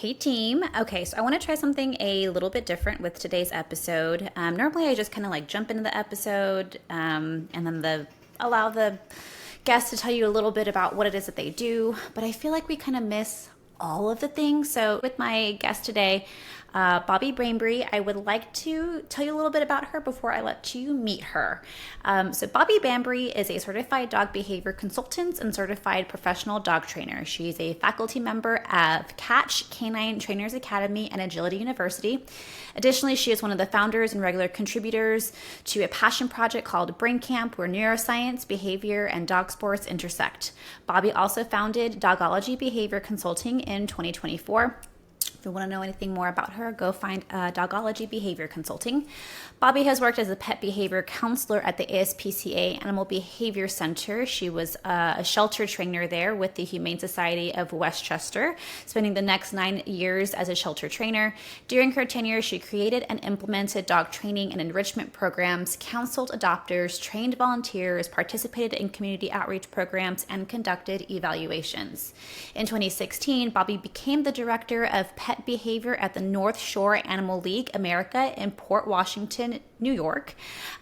Hey team. Okay, so I want to try something a little bit different with today's episode. Normally, I just kind of like jump into the episode and then allow the guests to tell you a little bit about what it is that they do. But I feel like we kind of miss all of the things. So with my guest today, Bobbie Bhambree, I would like to tell you a little bit about her before I let you meet her. So Bobbie Bhambree is a certified dog behavior consultant and certified professional dog trainer. She's a faculty member of Catch Canine Trainers Academy and Agility University. Additionally, she is one of the founders and regular contributors to a passion project called Brain Camp, where neuroscience, behavior, and dog sports intersect. Bobbie also founded Dogology Behavior Consulting in 2024. If you want to know anything more about her, go find Dogology Behavior Consulting. Bobbie has worked as a pet behavior counselor at the ASPCA Animal Behavior Center. She was a shelter trainer there with the Humane Society of Westchester, spending the next 9 years as a shelter trainer. During her tenure, she created and implemented dog training and enrichment programs, counseled adopters, trained volunteers, participated in community outreach programs, and conducted evaluations. In 2016, Bobbie became the director of pet behavior at the North Shore Animal League America in Port Washington, New York.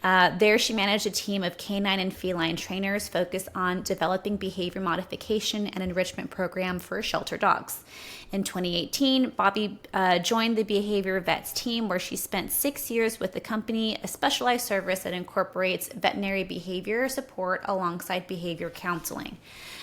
There, she managed a team of canine and feline trainers focused on developing behavior modification and enrichment program for shelter dogs. In 2018, Bobbie joined the Behavior Vets team, where she spent 6 years with the company, a specialized service that incorporates veterinary behavior support alongside behavior counseling.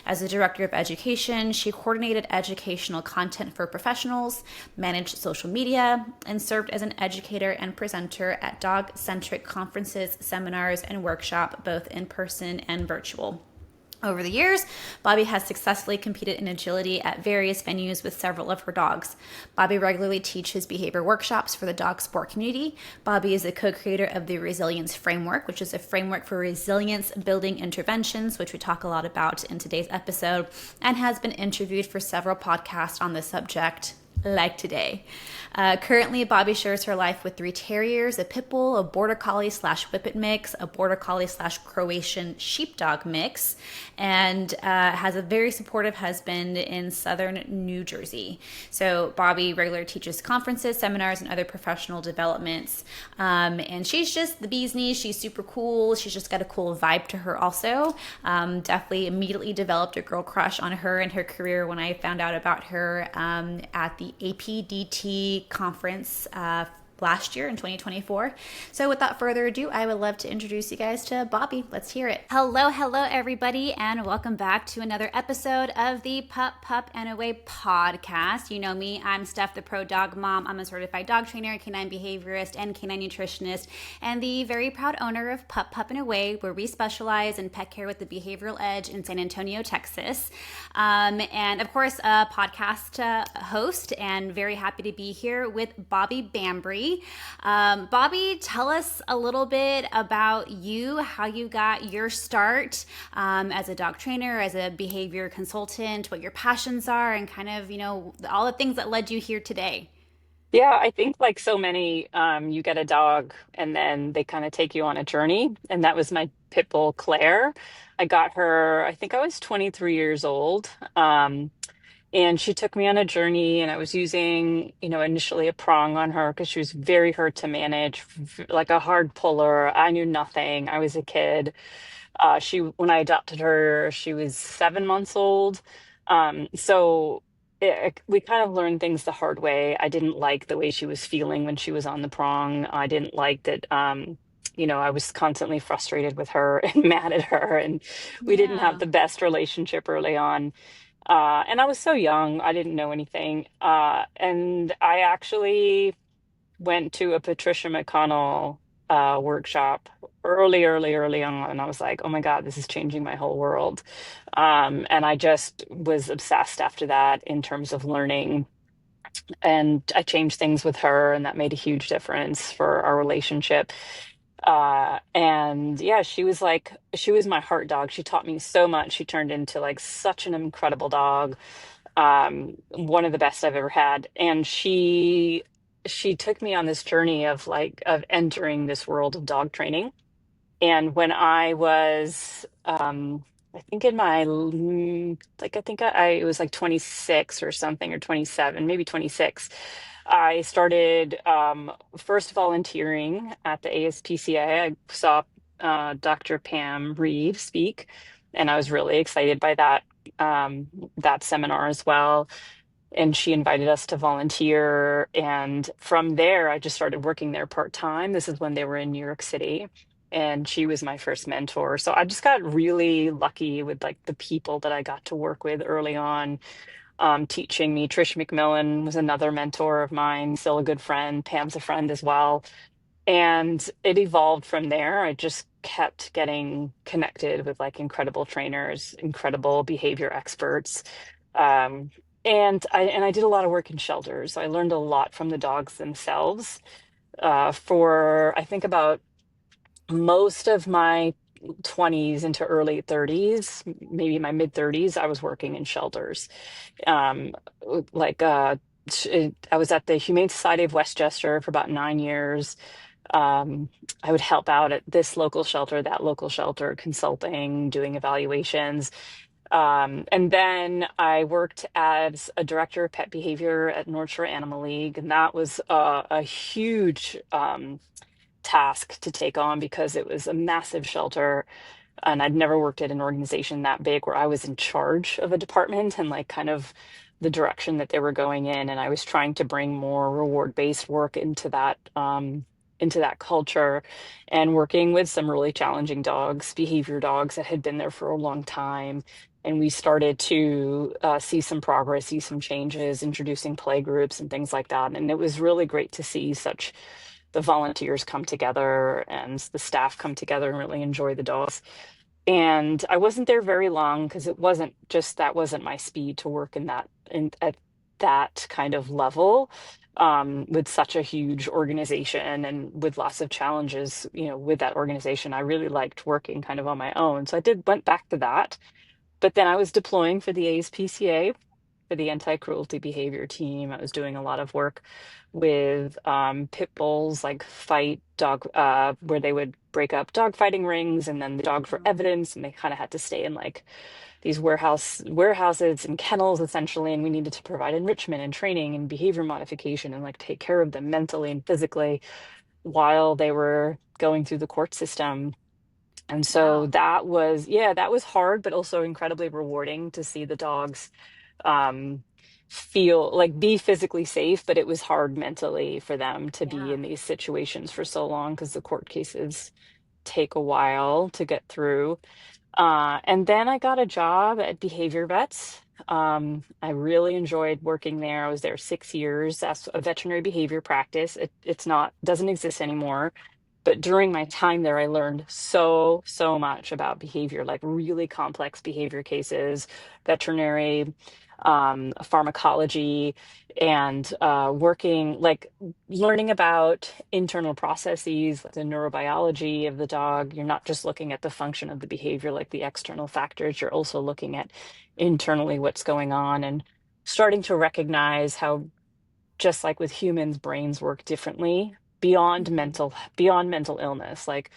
As the director of education, she coordinated educational content for professionals, managed social media, and served as an educator and presenter at dog-centric conferences, seminars, and workshops, both in person and virtual. Over the years, Bobbie has successfully competed in agility at various venues with several of her dogs. Bobbie regularly teaches behavior workshops for the dog sport community. Bobbie is a co-creator of the Resilience Framework, which is a framework for resilience building interventions, which we talk a lot about in today's episode, and has been interviewed for several podcasts on this subject, like today. Currently, Bobbie shares her life with 3 terriers, a pit bull, a border collie / whippet mix, a border collie / Croatian sheepdog mix, and has a very supportive husband in southern New Jersey. So Bobbie regularly teaches conferences, seminars, and other professional developments. And she's just the bee's knees. She's super cool. She's just got a cool vibe to her also. Definitely immediately developed a girl crush on her and her career when I found out about her at the APDT conference last year in 2024. So without further ado, I would love to introduce you guys to Bobbie. Let's hear it. Hello, everybody, and welcome back to another episode of the Pup and Away podcast. You know me, I'm Steph, the pro dog mom. I'm a certified dog trainer, canine behaviorist, and canine nutritionist, and the very proud owner of Pup and Away, where we specialize in pet care with the behavioral edge in San Antonio, Texas. And of course, a podcast host, and very happy to be here with Bobbie Bhambree. Bobbie, tell us a little bit about you, how you got your start as a dog trainer, as a behavior consultant, what your passions are, and kind of, all the things that led you here today. Yeah, I think like so many, you get a dog and then they kind of take you on a journey. And that was my pit bull, Claire. I got her, I think I was 23 years old. And she took me on a journey, and I was using, initially a prong on her because she was very hard to manage, like a hard puller. I knew nothing. I was a kid. When I adopted her, she was 7 months old. We kind of learned things the hard way. I didn't like the way she was feeling when she was on the prong. I didn't like that. I was constantly frustrated with her and mad at her, and we didn't have Yeah. the best relationship early on. And I was so young, I didn't know anything. And I actually went to a Patricia McConnell workshop early on, and I was like, oh my God, this is changing my whole world. And I just was obsessed after that in terms of learning. And I changed things with her, and that made a huge difference for our relationship. And yeah, she was my heart dog. She taught me so much. She turned into like such an incredible dog. One of the best I've ever had. And she took me on this journey of entering this world of dog training. And when I was I think in my like I think I it was like 26 or something, or 27, maybe 26. I started first volunteering at the ASPCA. I saw Dr. Pam Reeve speak, and I was really excited by that seminar as well. And she invited us to volunteer. And from there, I just started working there part time. This is when they were in New York City. And she was my first mentor. So I just got really lucky with like the people that I got to work with early on, teaching me. Trish McMillan was another mentor of mine, still a good friend. Pam's a friend as well. And it evolved from there. I just kept getting connected with like incredible trainers, incredible behavior experts. Um, and I did a lot of work in shelters. I learned a lot from the dogs themselves. For I think about most of my 20s into early 30s, maybe my mid 30s, I was working in shelters. Um, like I was at the Humane Society of Westchester for about 9 years. Um, I would help out at this local shelter, that local shelter, consulting, doing evaluations. And then I worked as a director of pet behavior at North Shore Animal League, and that was a huge task to take on because it was a massive shelter, and I'd never worked at an organization that big where I was in charge of a department and like kind of the direction that they were going in. And I was trying to bring more reward-based work into that culture, and working with some really challenging dogs, behavior dogs that had been there for a long time. And we started to see some progress, see some changes, introducing play groups and things like that. And it was really great to see such the volunteers come together and the staff come together and really enjoy the dogs. And I wasn't there very long because it wasn't just that wasn't my speed to work in that in at that kind of level, with such a huge organization and with lots of challenges, with that organization. I really liked working kind of on my own. So I did went back to that. But then I was deploying for the ASPCA for the anti-cruelty behavior team. I was doing a lot of work with pit bulls, like fight dog, where they would break up dog fighting rings, and then the dogs were evidence, and they kind of had to stay in like these warehouses and kennels essentially, and we needed to provide enrichment and training and behavior modification and like take care of them mentally and physically while they were going through the court system. And so Wow. that was, yeah, that was hard, but also incredibly rewarding to see the dogs um, feel like be physically safe, but it was hard mentally for them to be Yeah. in these situations for so long because the court cases take a while to get through. And then I got a job at Behavior Vets. I really enjoyed working there. I was there 6 years as a veterinary behavior practice. It's not doesn't exist anymore. But during my time there, I learned so much about behavior, like really complex behavior cases, veterinary, pharmacology, and working, like learning about internal processes, like the neurobiology of the dog. You're not just looking at the function of the behavior, like the external factors, you're also looking at internally what's going on, and starting to recognize how, just like with humans, brains work differently Hmm. beyond mental illness. Like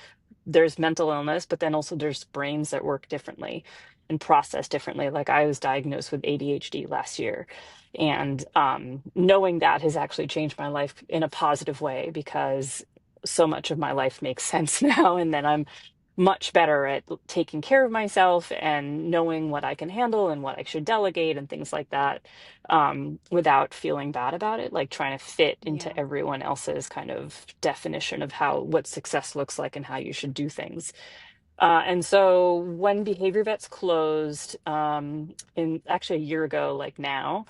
there's mental illness, but then also there's brains that work differently and process differently. Like I was diagnosed with ADHD last year, and knowing that has actually changed my life in a positive way because so much of my life makes sense now, and then I'm much better at taking care of myself and knowing what I can handle and what I should delegate and things like that, without feeling bad about it, like trying to fit into Yeah. everyone else's kind of definition of how what success looks like and how you should do things. And so when Behavior Vets closed, in actually a year ago, like now,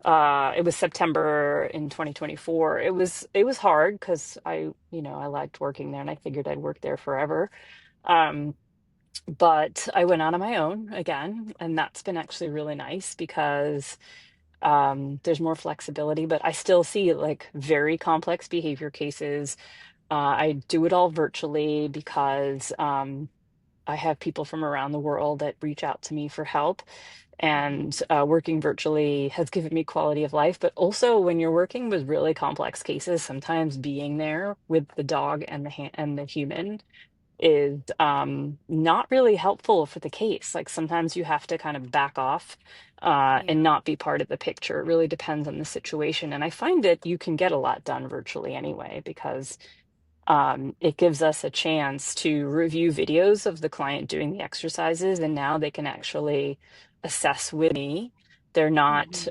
it was September in 2024. It was hard because I liked working there and I figured I'd work there forever. Um, but I went out on my own again, and that's been actually really nice because there's more flexibility, but I still see like very complex behavior cases. I do it all virtually because I have people from around the world that reach out to me for help. Hmm. And working virtually has given me quality of life. But also, when you're working with really complex cases, sometimes being there with the dog and the human is not really helpful for the case. Like sometimes you have to kind of back off Yeah. and not be part of the picture. It really depends on the situation. And I find that you can get a lot done virtually anyway, because it gives us a chance to review videos of the client doing the exercises, and now they can actually assess with me. They're not, Hmm.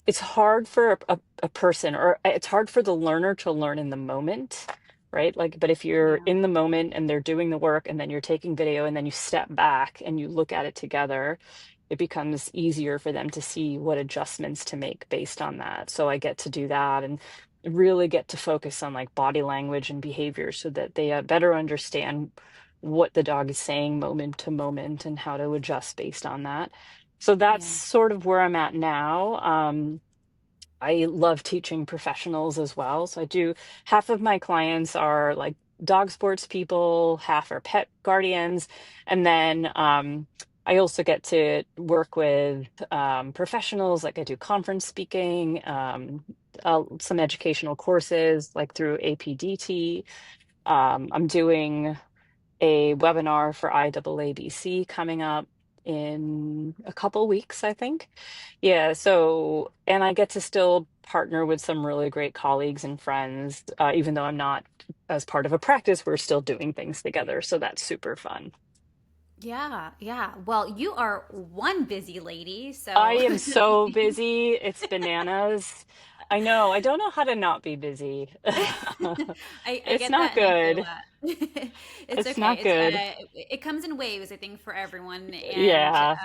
it's hard for a person, or it's hard for the learner to learn in the moment, right? Like, but if you're Yeah. in the moment and they're doing the work and then you're taking video and then you step back and you look at it together, it becomes easier for them to see what adjustments to make based on that. So I get to do that and really get to focus on like body language and behavior so that they better understand what the dog is saying moment to moment and how to adjust based on that. So that's Yeah. sort of where I'm at now. I love teaching professionals as well. So I do, half of my clients are like dog sports people, half are pet guardians. And then I also get to work with professionals, like I do conference speaking, some educational courses like through APDT. I'm doing a webinar for IAABC coming up in a couple weeks, I think. Yeah, so, and I get to still partner with some really great colleagues and friends, even though I'm not as part of a practice, we're still doing things together. So that's super fun. Yeah. Yeah. Well, you are one busy lady, I so am so busy. It's bananas. I know. I don't know how to not be busy. I It's get not that and I feel good. that. It's It's okay. not good. It comes in waves, I think, for everyone. And Yeah.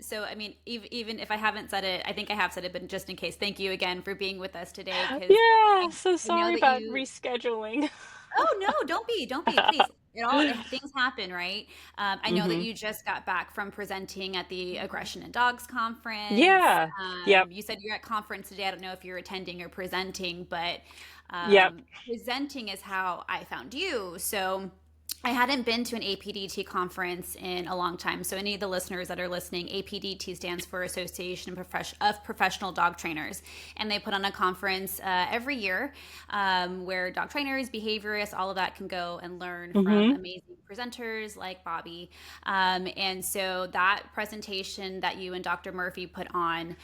so, I mean, even if I haven't said it, I think I have said it, but just in case, thank you again for being with us today, because Yeah. I, So I know sorry that about you. rescheduling. Oh no, don't be, please. Things happen, right? I know that Hmm. you just got back from presenting at the Aggression in Dogs conference. Yeah. Yep. You said you're at conference today. I don't know if you're attending or presenting, but Yep. presenting is how I found you. So I hadn't been to an APDT conference in a long time. So, any of the listeners that are listening, APDT stands for Association of Professional Dog Trainers. And they put on a conference every year where dog trainers, behaviorists, all of that can go and learn from Hmm. amazing presenters like Bobbie. And so, that presentation that you and Dr. Murphy put on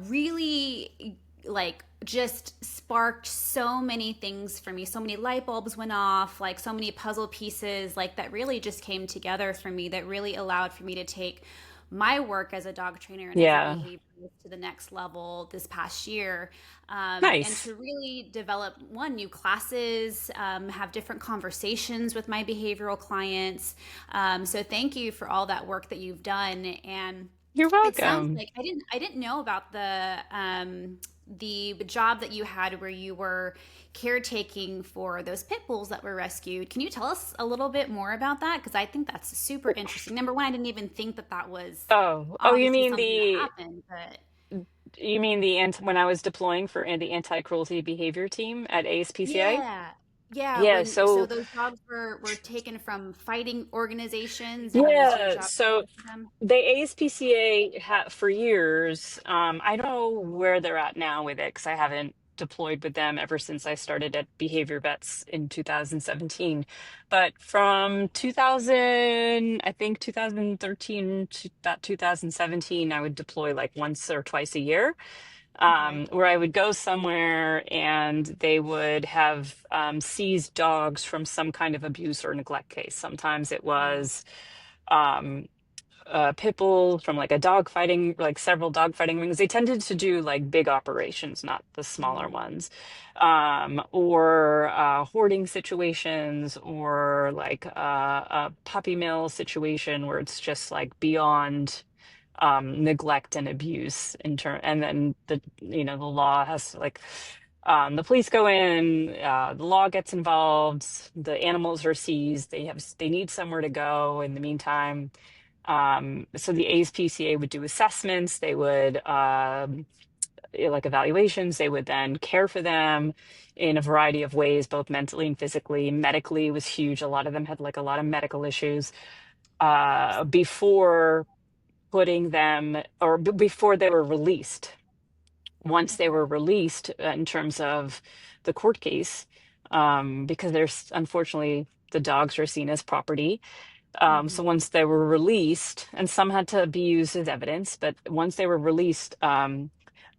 really like just sparked so many things for me. So many light bulbs went off, like so many puzzle pieces, like that really just came together for me, that really allowed for me to take my work as a dog trainer and as a Yeah. behaviorist to the next level this past year, and Nice. to really develop one new classes, have different conversations with my behavioral clients. So thank you for all that work that you've done. And You're it sounds welcome. like I didn't know about the job that you had where you were caretaking for those pit bulls that were rescued. Can you tell us a little bit more about that? Because I think that's super interesting. Number one, I didn't even think that that was Oh, obviously something that happened, but you mean the ant when I was deploying for the anti-cruelty behavior team at ASPCA? yeah. Yeah, Yeah, when so so those dogs were taken from fighting organizations and it was your yeah, job to so care for them. the ASPCA for years, I don't know where they're at now with it because I haven't deployed with them ever since I started at Behavior Vets in 2017. But from 2000, I think 2013 to about 2017, I would deploy like once or twice a year, Okay. where I would go somewhere and they would have seized dogs from some kind of abuse or neglect case. Sometimes it Wow. was um, pit bulls from like a dog fighting, like several dog fighting rings. They tended to do like big operations, not the smaller Mm, ones, or hoarding situations, or like a puppy mill situation where it's just like beyond neglect and abuse in turn. And then the law has like the police go in, the law gets involved, the animals are seized, they need somewhere to go in the meantime. So the ASPCA would do assessments, they would like evaluations, they would then care for them in a variety of ways, both mentally and physically. Medically was huge. A lot of them had like a lot of medical issues before putting them, or before they were released. Once they okay. were released, in terms of the court case, because there's unfortunately the dogs are seen as property. So Mhm. once they were released, and some had to be used as evidence, but once they were released,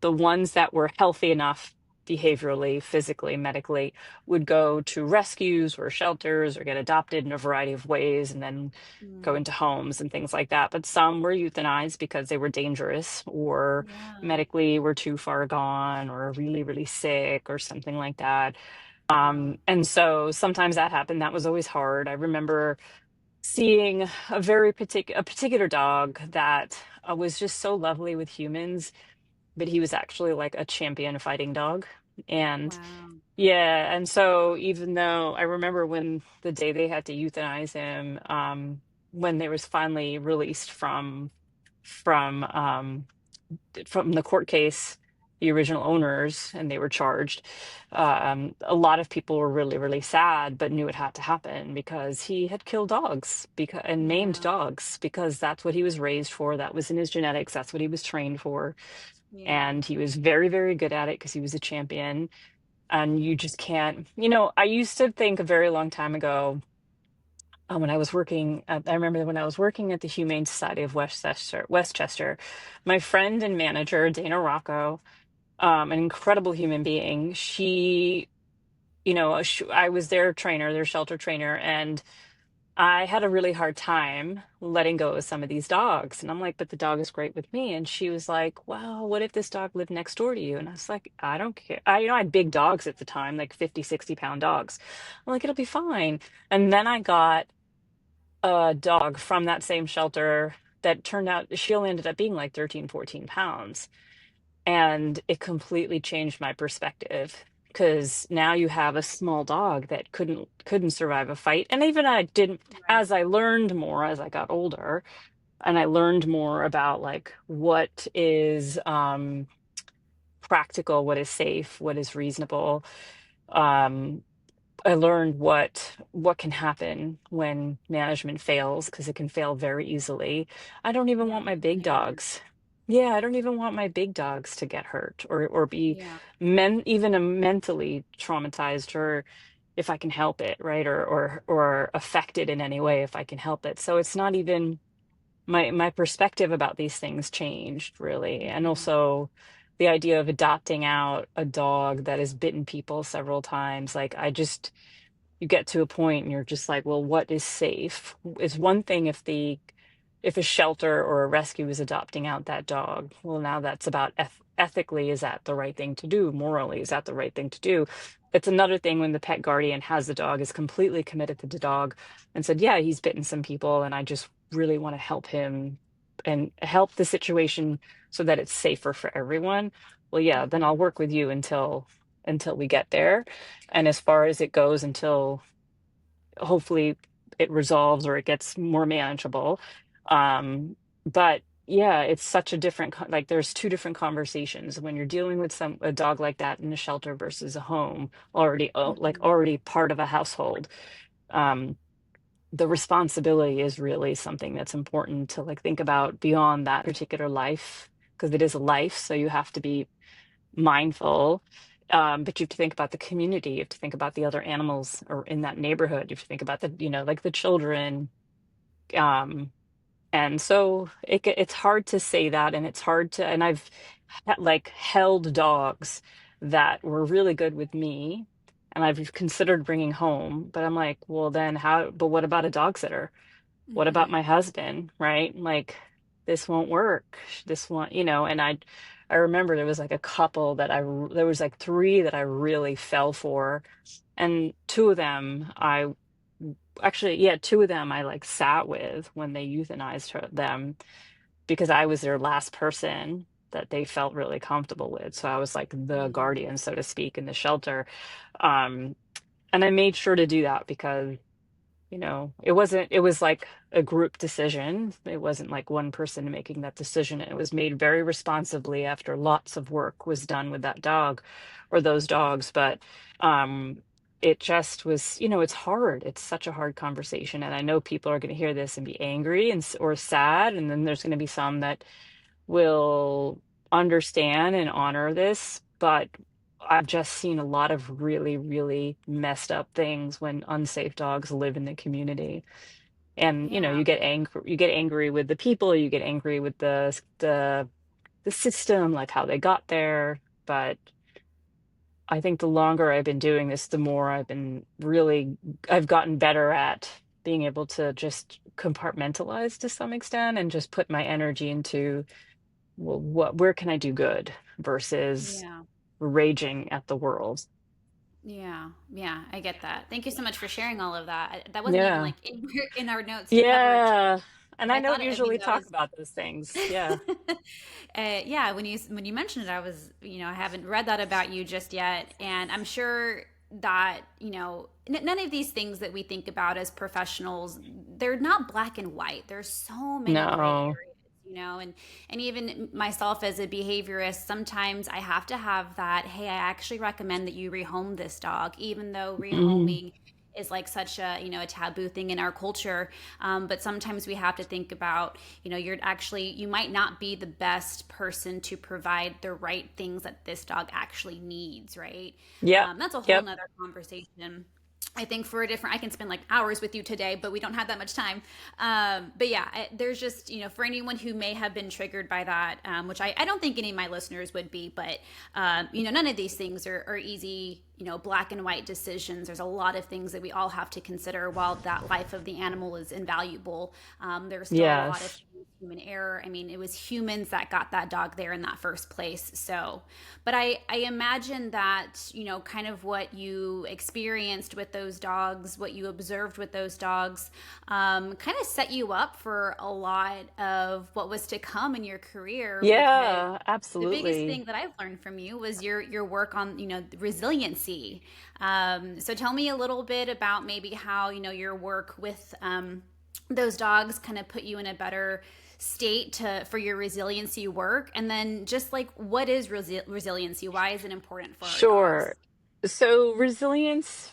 the ones that were healthy enough behaviorally, physically, medically, would go to rescues or shelters or get adopted in a variety of ways and then go Mm. into homes and things like that. But some were euthanized because they were dangerous or Yeah. medically were too far gone or really, really sick or something like that. Wow. And so sometimes that happened. That was always hard. I remember seeing a particular dog that was just so lovely with humans, but he was actually like a champion fighting dog. And Wow. yeah, and so even though I remember when the day they had to euthanize him, when they was finally released from from the court case, the original owners, and they were charged. A lot of people were really, really sad, but knew it had to happen because he had killed dogs and maimed Yeah. dogs because that's what he was raised for. That was in his genetics. That's what he was trained for. Yeah. And he was very, very good at it because he was a champion. And you just can't, I used to think a very long time ago, when I was I remember when I was working at the Humane Society of Westchester, my friend and manager, Dana Rocco, an incredible human being. I was their trainer, their shelter trainer, and I had a really hard time letting go of some of these dogs. And I'm like, but the dog is great with me. And she was like, well, what if this dog lived next door to you? And I was like, I don't care. I had big dogs at the time, like 50, 60 pound dogs. I'm like, it'll be fine. And then I got a dog from that same shelter that turned out she only ended up being like 13, 14 pounds. And it completely changed my perspective because now you have a small dog that couldn't survive a fight. And even I didn't, Right. as I learned more as I got older, and I learned more about like what is practical, what is safe, what is reasonable. Um, I learned what can happen when management fails because it can fail very easily. I don't even Yeah. want my Like big inherent. dogs. Yeah, I don't even want my big dogs to get hurt or be Yeah. mentally traumatized or if I can help it, right? Or affected in any way if I can help it. So it's not even my perspective about these things changed really. And Yeah. also the idea of adopting out a dog that has bitten people several times, like I just you get to a point and you're just like, well, what is safe? It's one thing if a shelter or a rescue is adopting out that dog. Well, now that's about ethically, is that the right thing to do? Morally, is that the right thing to do? It's another thing when the pet guardian has the dog, is completely committed to the dog and said, yeah, he's bitten some people and I just really want to help him and help the situation so that it's safer for everyone. Well, yeah, then Hmm. I'll work with you until we get there. And as far as it goes, until hopefully it resolves or it gets more manageable. But yeah, it's such a like there's two different conversations when you're dealing with a dog like that in a shelter versus a home already, like Hmm. already part of a household. Um, the responsibility is really something that's important to like think about beyond that particular life because it is a life, so you have to be mindful. But you have to think about the community. You have to think about the other animals or in that neighborhood. You have to think about like the children. Um, and so it's hard to say that, and it's hard to, and I've like held dogs that were really good with me, and I've considered bringing home, but I'm like, well, then but what about a dog sitter? What about Hmm. my husband, right? Like this won't work. This one, and I remember there was like a couple there was like three that I really fell for. And two of them actually, yeah, two of them I like sat with when they euthanized them because I was their last person that they felt really comfortable with. So I was like the Hmm. guardian, so to speak, in the shelter. Um, and I made sure to do that because it was like a group decision. It wasn't like one person making that decision. It was made very responsibly after lots of work was done with that dog or those dogs. But um, it just was, it's hard. It's such a hard conversation. And I know people are going to hear this and be angry or sad. And then there's going to be some that will understand and honor this. But I've just seen a lot of really, really messed up things when unsafe dogs live in the community. And Yeah. you get angry with the people, you get angry with the system, like how they got there. But I think the longer I've been doing this, the more I've gotten better at being able to just compartmentalize to some extent and just put my energy into, well, where can I do good versus Yeah. raging at the world. Yeah, yeah, I get that. Thank you so much for sharing all of that. That wasn't even Yeah. like in our notes to cover it too, Yeah. And but I I thought don't it, I mean, usually that talk was about those things. Yeah. yeah, when you mentioned it, I haven't read that about you just yet, and I'm sure that, none of these things that we think about as professionals, they're not black and white. There's so many gray No. areas, and even myself as a behaviorist, sometimes I have to have that, hey, I actually recommend that you rehome this dog, even though Mhm. rehoming is like such a taboo thing in our culture. But sometimes we have to think about, you might not be the best person to provide the right things that this dog actually needs, right? Yep. That's a whole Yep. nother conversation. I think for a different, I can spend like hours with you today, but we don't have that much time. But yeah, there's just, for anyone who may have been triggered by that, which I don't think any of my listeners would be, but, none of these things are easy, black and white decisions. There's a lot of things that we all have to consider while that life of the animal is invaluable. There's still a lot of Yes. human error. I mean, it was humans that got that dog there in that first place. So, but I imagine that, kind of what you experienced with those dogs, what you observed with those dogs, kind of set you up for a lot of what was to come in your career, because Yeah, the biggest absolutely. thing that I've learned from you was your work on, resiliency. So tell me a little bit about maybe how, your work with those dogs kind of put you in a better state to for your resiliency work, and then just like, what is resiliency? Why is it important for our Sure. dogs? So resilience,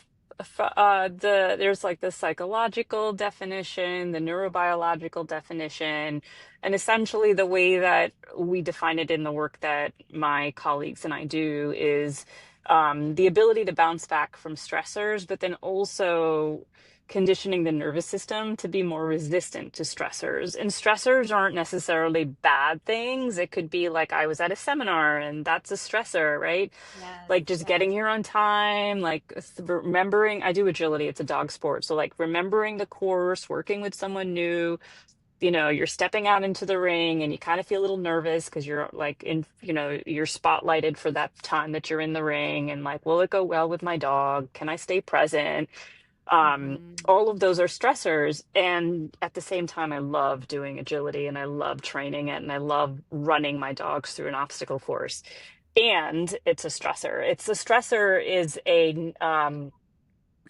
there's like the psychological definition, the neurobiological definition, and essentially the way that we define it in the work that my colleagues and I do is the ability to bounce back from stressors, but then also conditioning the nervous system to be more resistant to stressors. And stressors aren't necessarily bad things. It could be like I was at a seminar and that's a stressor, right? Yes, Like just yes. getting here on time, like remembering, I do agility, it's a dog sport. So like remembering the course, working with someone new, you're stepping out into the ring and you kind of feel a little nervous because you're like you're spotlighted for that time that you're in the ring and like, will it go well with my dog? Can I stay present? Hmm. All of those are stressors. And at the same time, I love doing agility and I love training it and I love running my dogs through an obstacle course. And it's a stressor. It's a stressor is a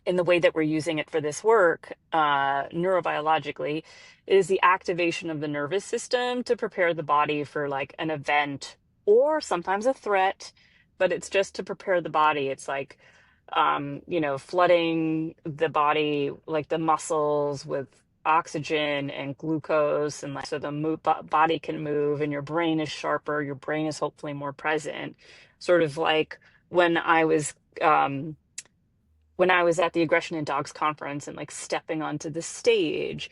in the way that we're using it for this work, neurobiologically, is the activation of the nervous system to prepare the body for like an event or sometimes a threat, but it's just to prepare the body. It's like, flooding the body, like the muscles with oxygen and glucose, and like so the body can move and your brain is sharper, your brain is hopefully more present. Sort of like when I was, when I was at the Aggression in Dogs conference and like stepping onto the stage,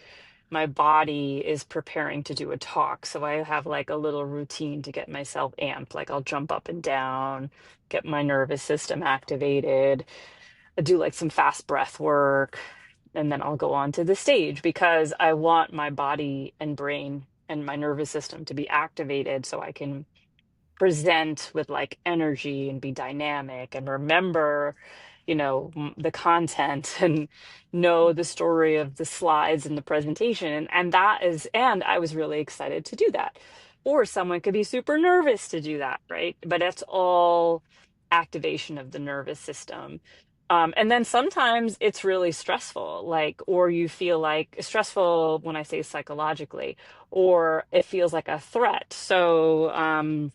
my body is preparing to do a talk. So I have like a little routine to get myself amped. Like I'll jump up and down, get my nervous system activated. I do like some fast breath work, and then I'll go on to the stage because I want my body and brain and my nervous system to be activated so I can present with like energy and be dynamic and remember, the content and know the story of the slides and the presentation. And I was really excited to do that. Or someone could be super nervous to do that, right? But it's all activation of the nervous system. And then sometimes it's really stressful, like, or you feel like stressful when I say psychologically, or it feels like a threat. So,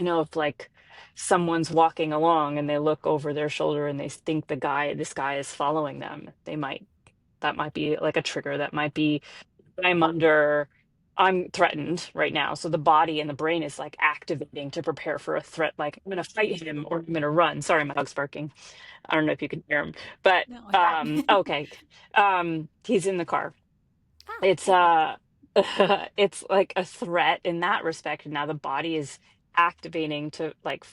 if like someone's walking along and they look over their shoulder and they think this guy is following them, that might be like a trigger. That might be I'm under I'm threatened right now. So the body and the brain is like activating to prepare for a threat. Like I'm going to fight him or I'm going to run. Sorry, my dog's barking. I don't know if you can hear him, but No, I hear it. okay. He's in the car. Ah, It's okay, good. it's like a threat in that respect. And now the body is activating to like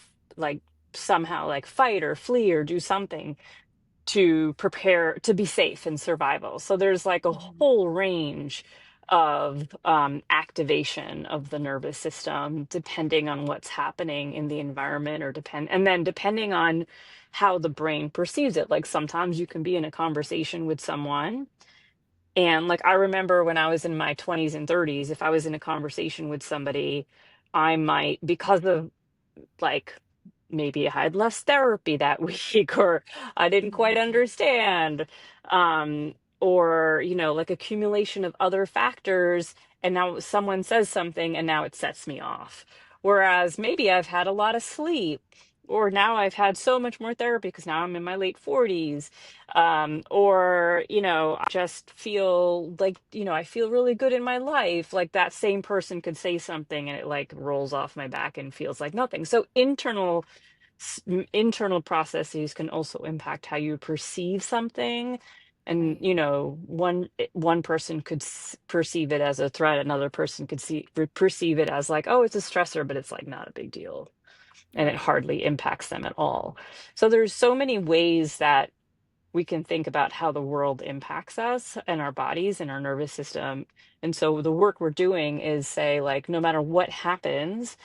somehow like fight or flee or do something to prepare to be safe in survival. So there's like a Mhm. whole range of activation of the nervous system depending on what's happening in the environment and then depending on how the brain perceives it. Like sometimes you can be in a conversation with someone and like I remember when I was in my 20s and 30s, if I was in a conversation with somebody, I might, because of like maybe I had less therapy that week or I didn't quite Mhm. understand um or like accumulation of other factors and now someone says something and now it sets me off. Whereas maybe I've had a lot of sleep or now I've had so much more therapy because now I'm in my late 40s or I just feel like I feel really good in my life. Like that same person could say something and it like rolls off my back and feels like nothing. So internal processes can also impact how you perceive something. And Right, one person could perceive it as a threat, another person could perceive it as like, oh, it's a stressor, but it's like not a big deal and it right, hardly impacts them at all. So there's so many ways that we can think about how the world impacts us and our bodies and our nervous system. And so the work we're doing is say, like, no matter what happens,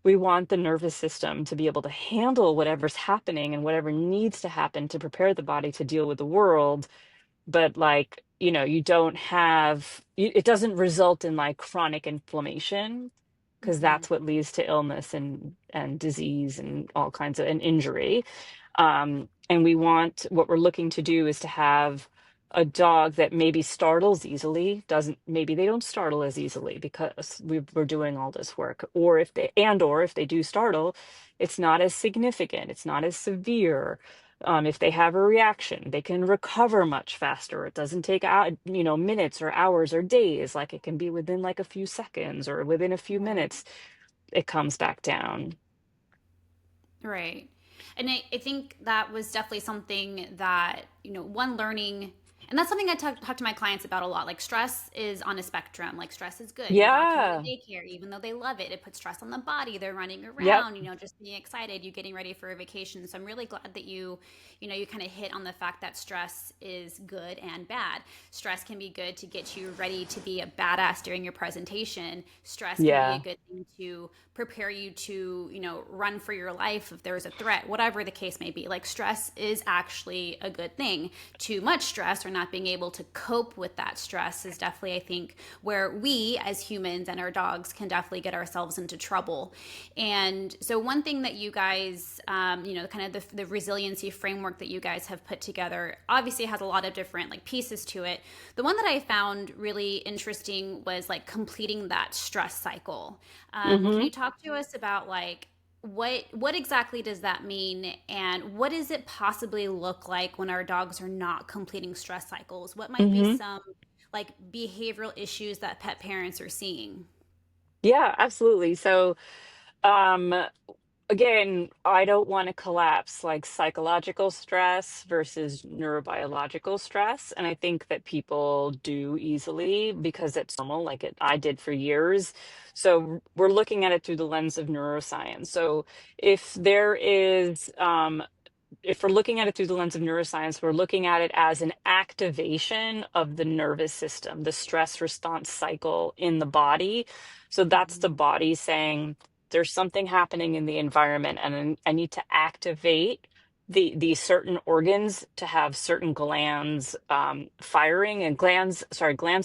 we want the nervous system to be able to handle whatever's happening and whatever needs to happen to prepare the body to deal with the world. But like, you don't have, it doesn't result in like chronic inflammation because hmm, that's what leads to illness and disease and all kinds of and injury. And what we're looking to do is to have a dog that maybe startles easily, maybe they don't startle as easily because we're doing all this work. Or if they do startle, it's not as significant, it's not as severe. If they have a reaction, they can recover much faster. It doesn't take out, minutes or hours or days. Like it can be within like a few seconds or within a few right. minutes, it comes back down. Right. And I think that was definitely something that, one learning, and that's something I talk to my clients about a lot. Like stress is on a spectrum. Like stress is good. Your dog can go to Yeah. daycare, even though they love it. It puts stress on the body. They're running Yep. around, just being excited, you getting ready for a vacation. So I'm really glad that you kind of hit on the fact that stress is good and bad. Stress can be good to get you ready to be a badass during your presentation. Stress can be a Yeah. good thing to prepare you to, run for your life if there's a threat, whatever the case may be. Like stress is actually a good thing. Too much stress or not being able to cope with that stress is definitely, I think, where we as humans and our dogs can definitely get ourselves into trouble. And so one thing that you guys, kind of the resiliency framework that you guys have put together obviously has a lot of different like pieces to it. The one that I found really interesting was like completing that stress cycle. Can Hmm. you talk to us about like what exactly does that mean, and what does it possibly look like when our dogs are not completing stress cycles? What might be Hmm. some like behavioral issues that pet parents are seeing? Yeah, absolutely. So, um, again, I don't want to collapse like psychological stress versus neurobiological stress. And I think that people do easily because it's normal, like I did for years. So we're looking at it through the lens of neuroscience. So if there is if we're looking at it through the lens of neuroscience, we're looking at it as an activation of the nervous system, the stress response cycle in the body. So that's the Mm-hmm. body saying there's something happening in the environment, and I need to activate these certain organs to have certain glands firing and glands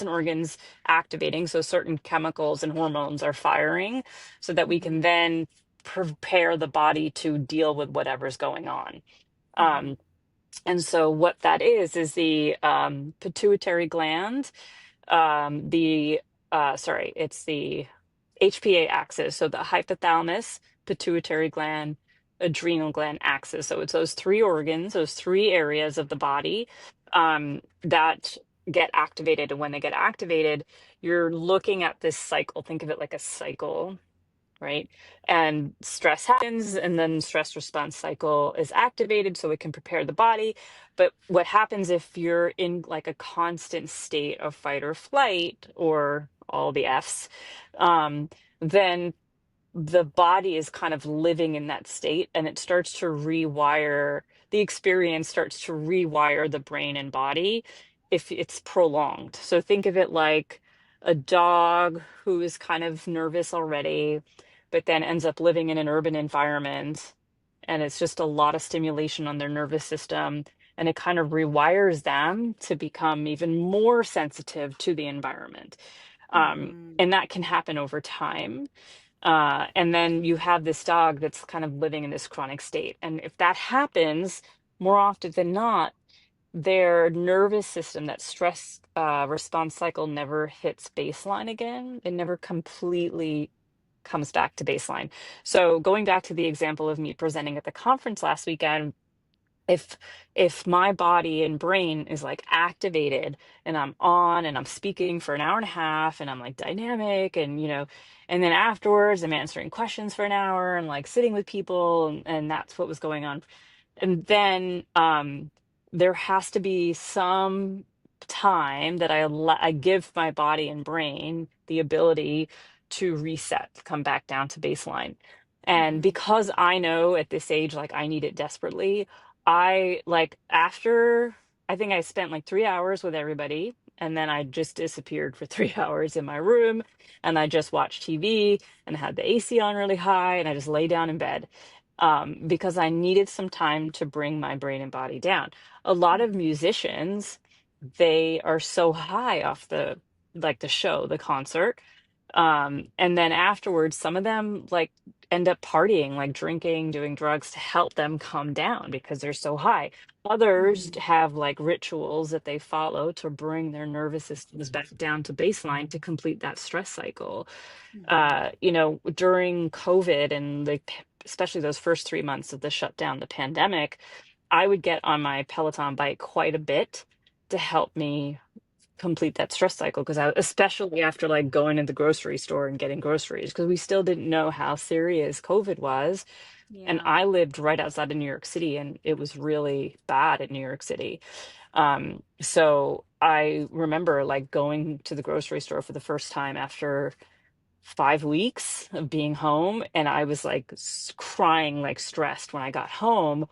and organs activating. So certain chemicals and hormones are firing so that we Mm-hmm. can then prepare the body to deal with whatever's going on. Mm-hmm. Um, and so what that is the pituitary gland, it's the HPA axis. So the hypothalamus, pituitary gland, adrenal gland axis. So it's those three organs, those three areas of the body that get activated. And when they get activated, you're looking at this cycle. Think of it like a cycle, right? And stress happens, and then stress response cycle is activated so it can prepare the body. But what happens if you're in like a constant state of fight or flight or all the F's, then the body is kind of living in that state, and it starts to rewire, the experience starts to rewire the brain and body if it's prolonged. So think of it like a dog who is kind of nervous already, but then ends up living in an urban environment, and it's just a lot of stimulation on their nervous system, and it kind of rewires them to become even more sensitive to the environment. Mm-hmm. And that can happen over time. And then you have this dog that's kind of living in this chronic state. And if that happens, more often than not, their nervous system, that stress response cycle never hits baseline again. It never completely comes back to baseline. So going back to the example of me presenting at the conference last weekend, if my body and brain is like activated and I'm on and I'm speaking for an hour and a half and I'm like dynamic and and then afterwards I'm answering questions for an hour and like sitting with people, and that's what was going on. And then there has to be some time that I give my body and brain the ability to reset, come back down to baseline. And Mm-hmm. because I know at this age, like I need it desperately, I like after I think I spent like 3 hours with everybody, and then I just disappeared for 3 hours in my room, and I just watched TV and had the AC on really high, and I just lay down in bed because I needed some time to bring my brain and body down. A lot of musicians, they are so high off the show, the concert. And then afterwards, some of them like end up partying, like drinking, doing drugs to help them calm down because they're so high. Others Mm-hmm. have like rituals that they follow to bring their nervous systems back down to baseline to complete that stress cycle. Mm-hmm. During COVID and especially those first 3 months of the shutdown, the pandemic, I would get on my Peloton bike quite a bit to help me complete that stress cycle because especially after like going to the grocery store and getting groceries, because we still didn't know how serious COVID was. And Yeah. I lived right outside of New York City, and it was really bad in New York City. So I remember like going to the grocery store for the first time after 5 weeks of being home, and I was like crying, like stressed when I got home.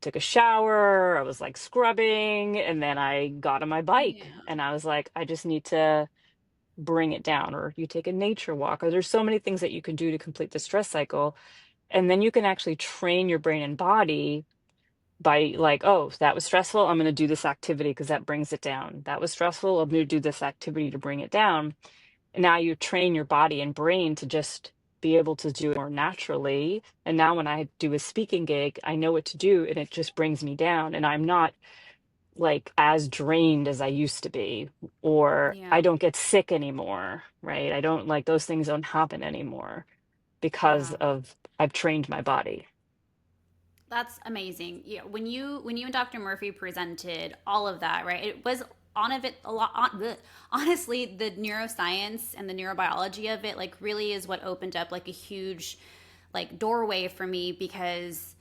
Took a shower, I was like scrubbing, and then I got on my bike Yeah. and I was like, I just need to bring it down. Or you take a nature walk, or there's so many things that you can do to complete the stress cycle. And then you can actually train your brain and body by like, oh, that was stressful, I'm going to do this activity because that brings it down. That was stressful, I'm going to do this activity to bring it down. And now you train your body and brain to just be able to do it more naturally. And now when I do a speaking gig, I know what to do, and it just brings me down. And I'm not like as drained as I used to be, or I Yeah. don't get sick anymore, right? I don't like those things don't happen anymore because Yeah. of I've trained my body. That's amazing. Yeah, when you and Dr. Murphy presented all of that, right? It was on of it a lot. Honestly, the neuroscience and the neurobiology of it, like, really is what opened up like a huge, like, doorway for me, because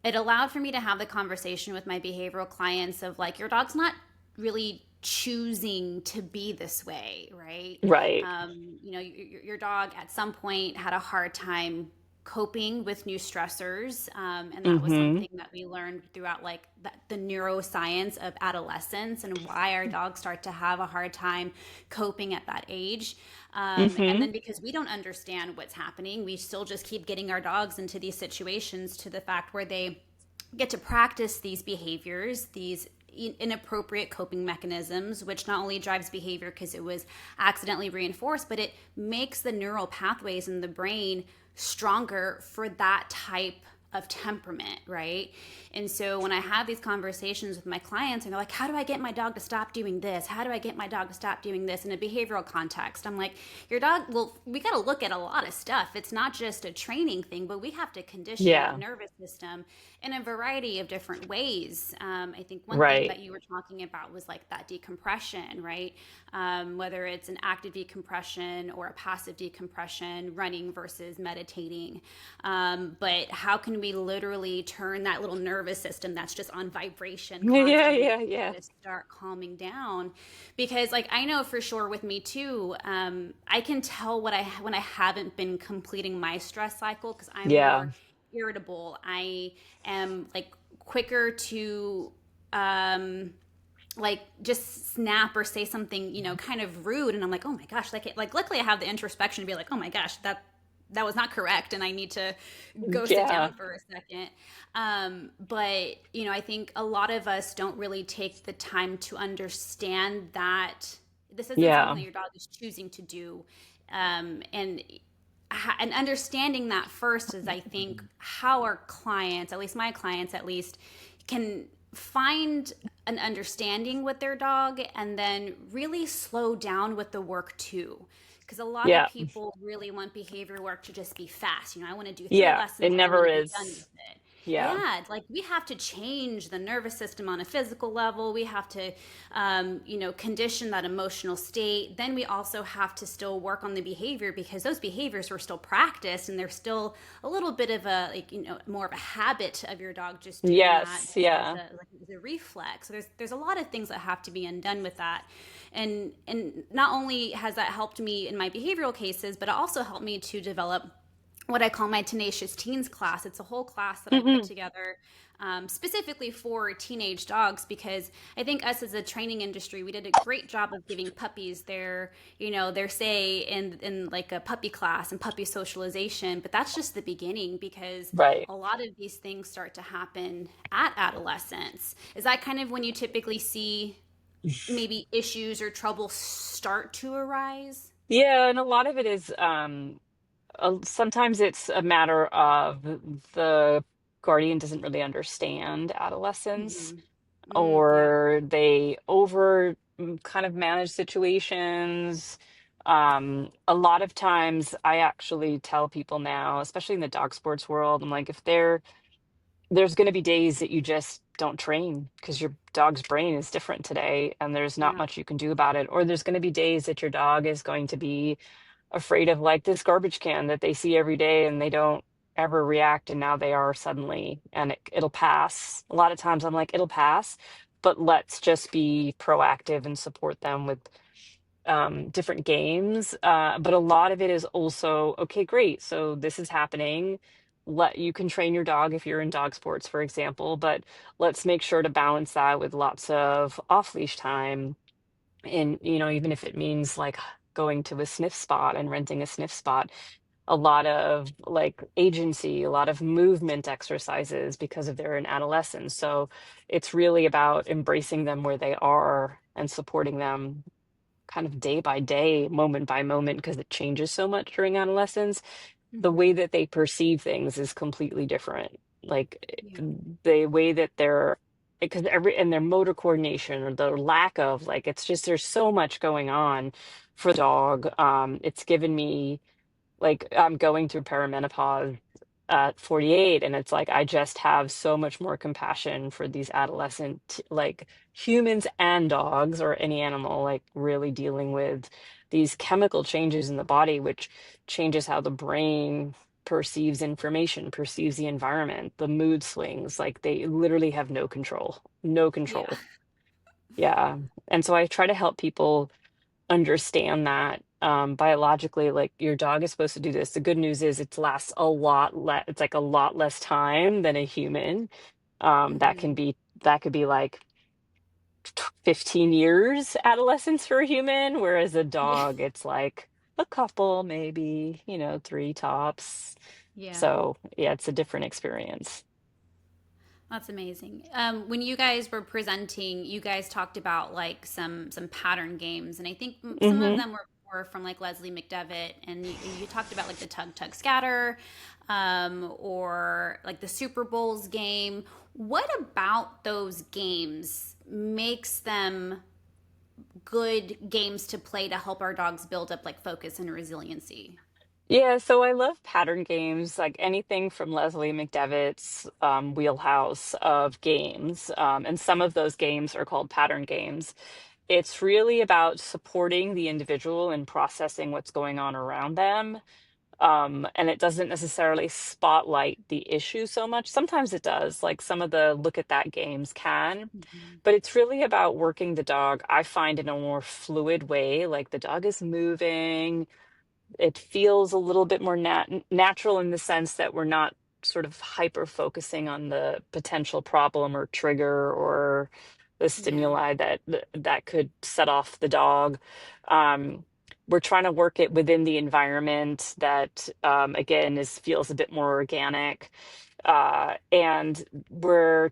it allowed for me to have the conversation with my behavioral clients of like, your dog's not really choosing to be this way, right? Right. Your dog at some point had a hard time coping with new stressors, and that was Mm-hmm. something that we learned throughout like the neuroscience of adolescence and why our dogs start to have a hard time coping at that age. And Mm-hmm. then because we don't understand what's happening, we still just keep getting our dogs into these situations, to the fact where they get to practice these behaviors, these inappropriate coping mechanisms, which not only drives behavior because it was accidentally reinforced, but it makes the neural pathways in the brain stronger for that type of temperament, right? And so when I have these conversations with my clients and they're like, how do I get my dog to stop doing this? How do I get my dog to stop doing this in a behavioral context? I'm like, your dog, well, we got to look at a lot of stuff. It's not just a training thing, but we have to condition that Yeah. nervous system. in a variety of different ways. I think one thing Right. that you were talking about was like that decompression, right? Whether it's an active decompression or a passive decompression, running versus meditating. But how can we literally turn that little nervous system that's just on vibration Yeah, constantly yeah, yeah. to start calming down? Because like I know for sure with me too, I can tell what I when I haven't been completing my stress cycle because I'm Yeah. more irritable. I am like quicker to um like just snap or say something, kind of rude, and I'm like, oh my gosh, like luckily I have the introspection to be like, oh my gosh, that was not correct, and I need to go sit Yeah. down for a second. But I think a lot of us don't really take the time to understand that this isn't something Yeah. that your dog is choosing to do, and and understanding that first is, I think, how our clients, at least my clients at least, can find an understanding with their dog and then really slow down with the work too. Because a lot of Yeah. people really want behavior work to just be fast. I want to do three Yeah. It lessons and I want never to be done is. with it. Yeah. Yeah, like we have to change the nervous system on a physical level. We have to, condition that emotional state. Then we also have to still work on the behavior because those behaviors were still practiced and they're still a little bit of a like more of a habit of your dog just doing that Yes. just Yeah. as a reflex. So there's a lot of things that have to be undone with that, and not only has that helped me in my behavioral cases, but it also helped me to develop what I call my Tenacious Teens class. It's a whole class that I put Hmm. together specifically for teenage dogs because I think us as a training industry, we did a great job of giving puppies their say in like a puppy class and puppy socialization. But that's just the beginning because Right. a lot of these things start to happen at adolescence. Is that kind of when you typically see maybe issues or trouble start to arise? Yeah, and a lot of it is sometimes it's a matter of the guardian doesn't really understand adolescence, Mm-hmm. Yeah. or they over kind of manage situations. A lot of times I actually tell people now, especially in the dog sports world, I'm like, if there's going to be days that you just don't train because your dog's brain is different today and there's not Yeah. much you can do about it. Or there's going to be days that your dog is going to be afraid of like this garbage can that they see every day and they don't ever react. And now they are suddenly, and it'll pass. A lot of times I'm like, it'll pass, but let's just be proactive and support them with different games. But a lot of it is also, okay, great. So this is happening. You can train your dog if you're in dog sports, for example, but let's make sure to balance that with lots of off-leash time. And, even if it means like going to a sniff spot and renting a sniff spot, a lot of like agency, a lot of movement exercises because of they're in adolescence. So it's really about embracing them where they are and supporting them kind of day by day, moment by moment, because it changes so much during adolescence. The way Mm-hmm. that they perceive things is completely different. Like Yeah. the way that they're, because and their motor coordination or the lack of, like, it's just there's so much going on for the dog. It's given me, like, I'm going through perimenopause at 48, and it's like I just have so much more compassion for these adolescent, like, humans and dogs or any animal, like really dealing with these chemical changes in the body, which changes how the brain perceives information, perceives the environment, the mood swings. Like, they literally have no control, no Yeah. control. Yeah. And so I try to help people understand that biologically, like, your dog is supposed to do this. The good news is it lasts a lot less, it's like a lot less time than a human. That Mm-hmm. can be, that could be like 15 years adolescence for a human, whereas a Yeah. dog, it's like a couple, maybe, three tops. Yeah. So yeah, it's a different experience. That's amazing. When you guys were presenting, you guys talked about like some pattern games, and I think some of Hmm. them were from like Leslie McDevitt, and you talked about like the tug tug scatter, or like the Super Bowls game. What about those games makes them good games to play to help our dogs build up like focus and resiliency? Yeah, so I love pattern games, like anything from Leslie McDevitt's wheelhouse of games. And some of those games are called pattern games. It's really about supporting the individual in processing what's going on around them. And it doesn't necessarily spotlight the issue so much. Sometimes it does, like some of the look at that games can, Mhm. but it's really about working the dog, I find, in a more fluid way. Like the dog is moving, it feels a little bit more natural in the sense that we're not sort of hyper focusing on the potential problem or trigger or the Yeah. stimuli that could set off the dog. Um, we're trying to work it within the environment that again is feels a bit more organic. And we're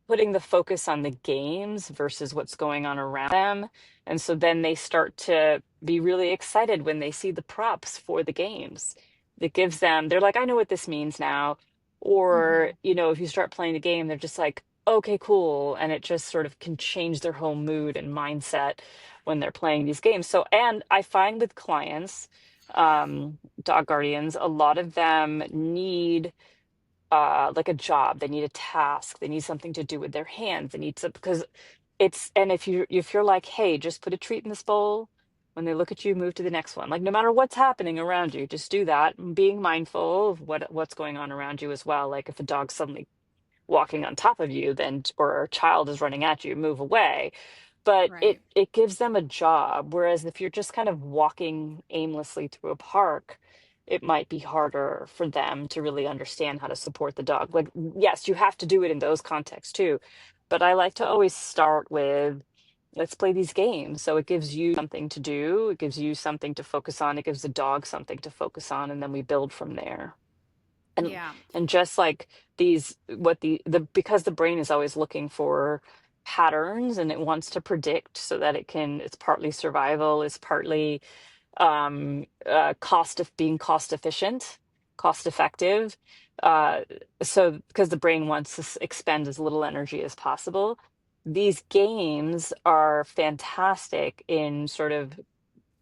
putting the focus on the games versus what's going on around them. And so then they start to be really excited when they see the props for the games. It gives them, they're like, I know what this means now. Or, Hmm. if you start playing the game, they're just like, okay, cool. And it just sort of can change their whole mood and mindset when they're playing these games. So, and I find with clients, dog guardians, a lot of them need like a job, they need a task, they need something to do with their hands, they need to, because it's, and if you're like, hey, just put a treat in this bowl, when they look at you, move to the next one, like no matter what's happening around you, just do that, and being mindful of what's going on around you as well. Like if a dog's suddenly walking on top of you, then, or a child is running at you, move away. But it Right. it gives them a job. Whereas if you're just kind of walking aimlessly through a park, it might be harder for them to really understand how to support the dog. Like, yes, you have to do it in those contexts too. But I like to always start with, let's play these games. So it gives you something to do, it gives you something to focus on, it gives the dog something to focus on, and then we build from there. and Yeah. and just like these, what the because the brain is always looking for patterns and it wants to predict so that it's partly survival, it's partly cost of being cost efficient, cost effective. uh so because the brain wants to expend as little energy as possible, these games are fantastic in sort of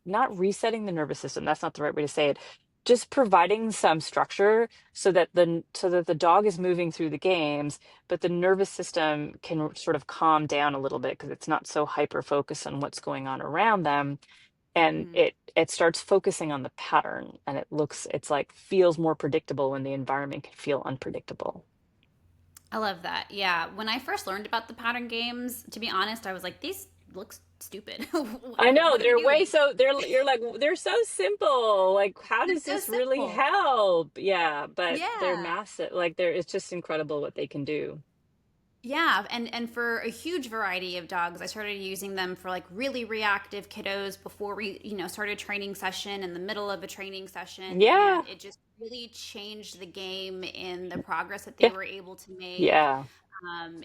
not resetting the nervous system, that's not the right way to say it, just providing some structure so that the dog is moving through the games, but the nervous system can sort of calm down a little bit because it's not so hyper focused on what's going on around them, and Hmm. it starts focusing on the pattern, and it's like feels more predictable when the environment can feel unpredictable. I love that. Yeah. When I first learned about the pattern games, to be honest, I was like, these look stupid. I know, What are we they're way doing? so you're like, they're so simple. Like, how They're does so this really simple. help? Yeah, but they're Yeah. massive. Like, it's just incredible what they can do. Yeah, and for a huge variety of dogs, I started using them for like really reactive kiddos before we, started training session in the middle of a training session, Yeah. and it just really changed the game in the progress that they Yeah. were able to make, Yeah.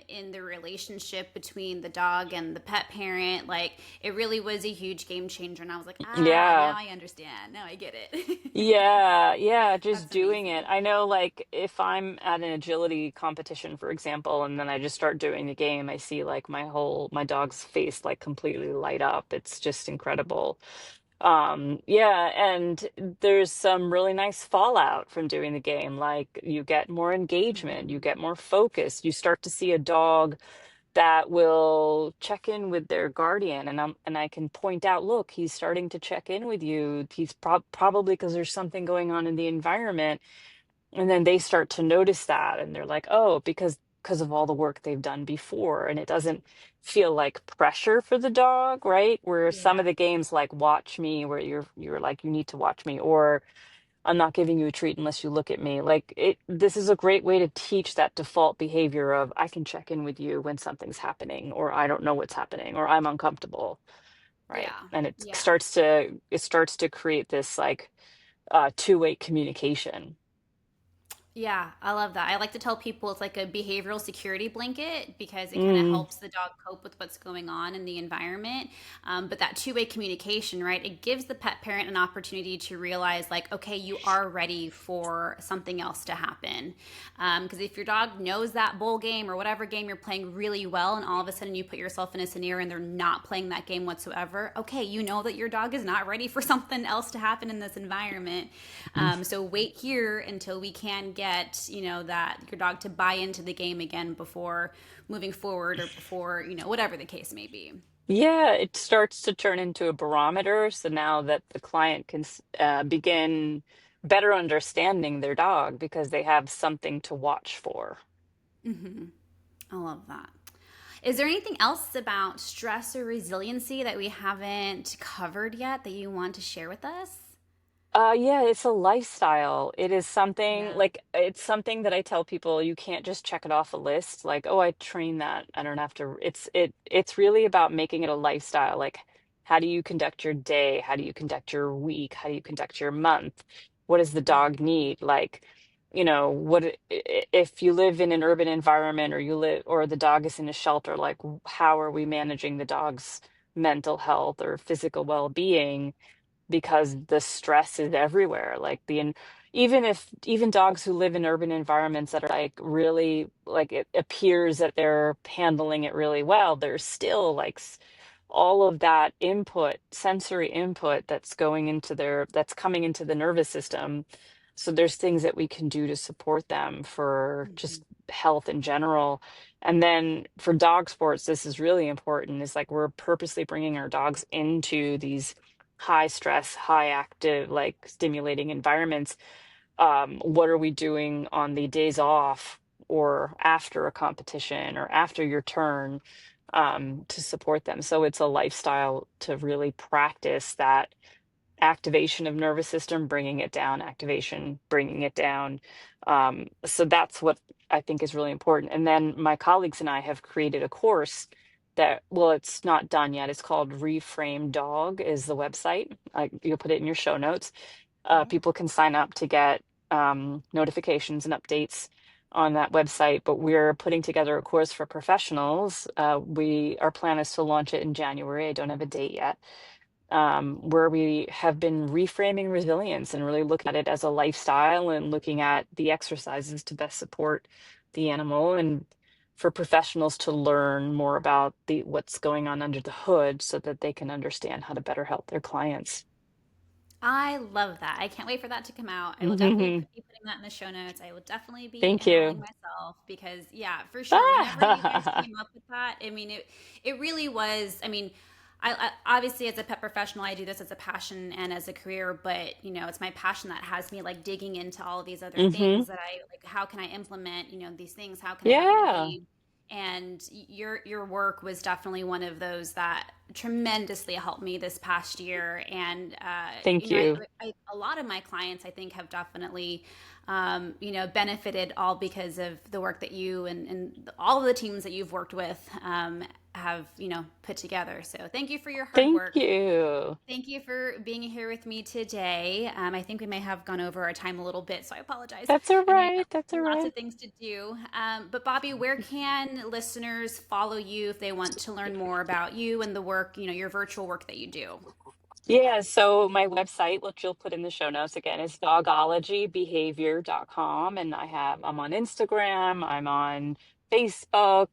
in the relationship between the dog and the pet parent. Like it really was a huge game changer, and I was like, now Yeah. I understand, now I get it. Yeah, yeah, just That's doing it. amazing. I know, like, if I'm at an agility competition, for example, and then I just start doing the game, I see like my dog's face like completely light up. It's just incredible. Yeah, and there's some really nice fallout from doing the game. Like, you get more engagement, you Mhm. get more focus, you start to see a dog that will check in with their guardian, and I can point out, look, he's starting to check in with you. He's probably because there's something going on in the environment, and then they start to notice that, and they're like, oh, because of all the work they've done before, and it doesn't feel like pressure for the dog, right? Where some of Yeah. the games like watch me, where you're like, you need to watch me, or I'm not giving you a treat unless you look at me. Like, this is a great way to teach that default behavior of, I can check in with you when something's happening, or I don't know what's happening, or I'm uncomfortable, right? Yeah. And Yeah. it starts to create this like two-way communication. Yeah, I love that. I like to tell people it's like a behavioral security blanket because it kind of Mm, helps the dog cope with what's going on in the environment. But that two-way communication, right? It gives the pet parent an opportunity to realize, like, okay, you are ready for something else to happen. Because if your dog knows that bowl game or whatever game you're playing really well, and all of a sudden you put yourself in a scenario and they're not playing that game whatsoever, okay, you know that your dog is not ready for something else to happen in this environment. So wait here until we can get, that your dog to buy into the game again before moving forward or before, whatever the case may be. yeah, it starts to turn into a barometer. So now that the client can begin better understanding their dog because they have something to watch for. I love that. Is there anything else about stress or resiliency that we haven't covered yet that you want to share with us? Yeah, it's a lifestyle. It is something Yeah. like it's something that I tell people you can't just check it off a list like, oh, I train that. I don't have to. It's really about making it a lifestyle. Like, how do you conduct your day? How do you conduct your week? How do you conduct your month? What does the dog need? Like, if you live in an urban environment or you live or the dog is in a shelter, like how are we managing the dog's mental health or physical well-being? Because the stress is everywhere. Even dogs who live in urban environments that are like really like it appears that they're handling it really well, there's still like all of that input, sensory input that's coming into the nervous system. So there's things that we can do to support them for just health in general. And then for dog sports, this is really important. Is like we're purposely bringing our dogs into these high stress, high active, like stimulating environments. What are we doing on the days off or after a competition or after your turn to support them? So it's a lifestyle to really practice that activation of nervous system, bringing it down, activation, bringing it down. So that's what I think is really important. And then my colleagues and I have created a course that, well, it's not done yet. It's called Reframe Dog is the website. You'll put it in your show notes. Yeah. People can sign up to get notifications and updates on that website. But we're putting together a course for professionals. Our plan is to launch it in January. I don't have a date yet, where we have been reframing resilience and really looking at it as a lifestyle and looking at the exercises to best support the animal and for professionals to learn more about the what's going on under the hood so that they can understand how to better help their clients. I love that. I can't wait for that to come out. I will definitely Hmm. be putting that in the show notes. I will definitely be Thank enrolling you. myself because, yeah, for sure. Whenever you guys Ah! came up with that, I mean, it really was. I mean, I obviously as a pet professional, I do this as a passion and as a career, but it's my passion that has me like digging into all of these other Hmm. things that I like. How can I implement, these things? How can I up my Yeah. game? And your work was definitely one of those that tremendously helped me this past year. And Thank you. a lot of my clients I think have definitely benefited all because of the work that you and all of the teams that you've worked with have put together. So thank you for your hard Thank work. you. Thank you for being here with me today. I think we may have gone over our time a little bit, so I apologize. That's all I know you right. got That's all lots right. of things to do. But Bobbie, where can listeners follow you if they want to learn more about you and the work, your virtual work that you do? Yeah, so my website, which you'll put in the show notes again, is dogologybehavior.com. And I'm on Instagram, I'm on Facebook.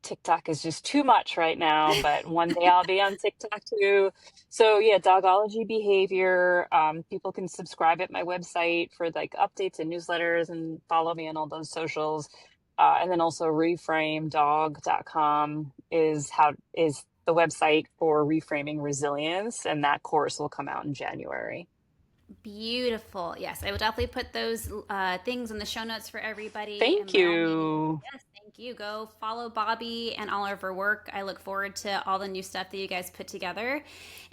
TikTok is just too much right now, but one day I'll be on TikTok too. So yeah, Dogology Behavior. People can subscribe at my website for like updates and newsletters and follow me on all those socials. And then also reframedog.com is the website for reframing resilience, and that course will come out in January. Beautiful. Yes, I will definitely put those things in the show notes for everybody. Thank And by all means, you. yes, thank you. Go follow Bobbie and all of her work. I look forward to all the new stuff that you guys put together.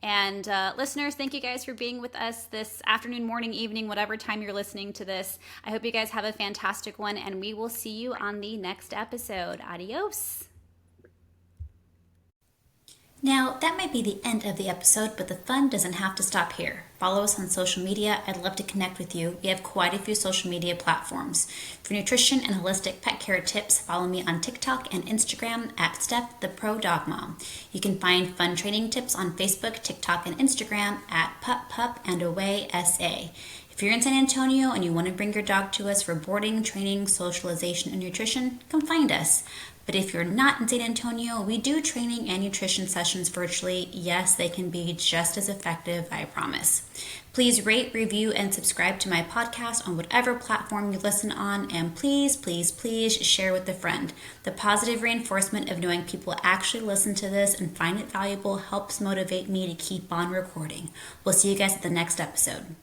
And listeners, thank you guys for being with us this afternoon, morning, evening, whatever time you're listening to this. I hope you guys have a fantastic one, and we will see you on the next episode. Adios. Now, that might be the end of the episode, but the fun doesn't have to stop here. Follow us on social media. I'd love to connect with you. We have quite a few social media platforms. For nutrition and holistic pet care tips, follow me on TikTok and Instagram at Steph the Pro Dog Mom. You can find fun training tips on Facebook, TikTok, and Instagram at Pup Pup and Away SA. If you're in San Antonio and you want to bring your dog to us for boarding, training, socialization, and nutrition, come find us. But if you're not in San Antonio, we do training and nutrition sessions virtually. Yes, they can be just as effective, I promise. Please rate, review, and subscribe to my podcast on whatever platform you listen on. And please, please, please share with a friend. The positive reinforcement of knowing people actually listen to this and find it valuable helps motivate me to keep on recording. We'll see you guys at the next episode.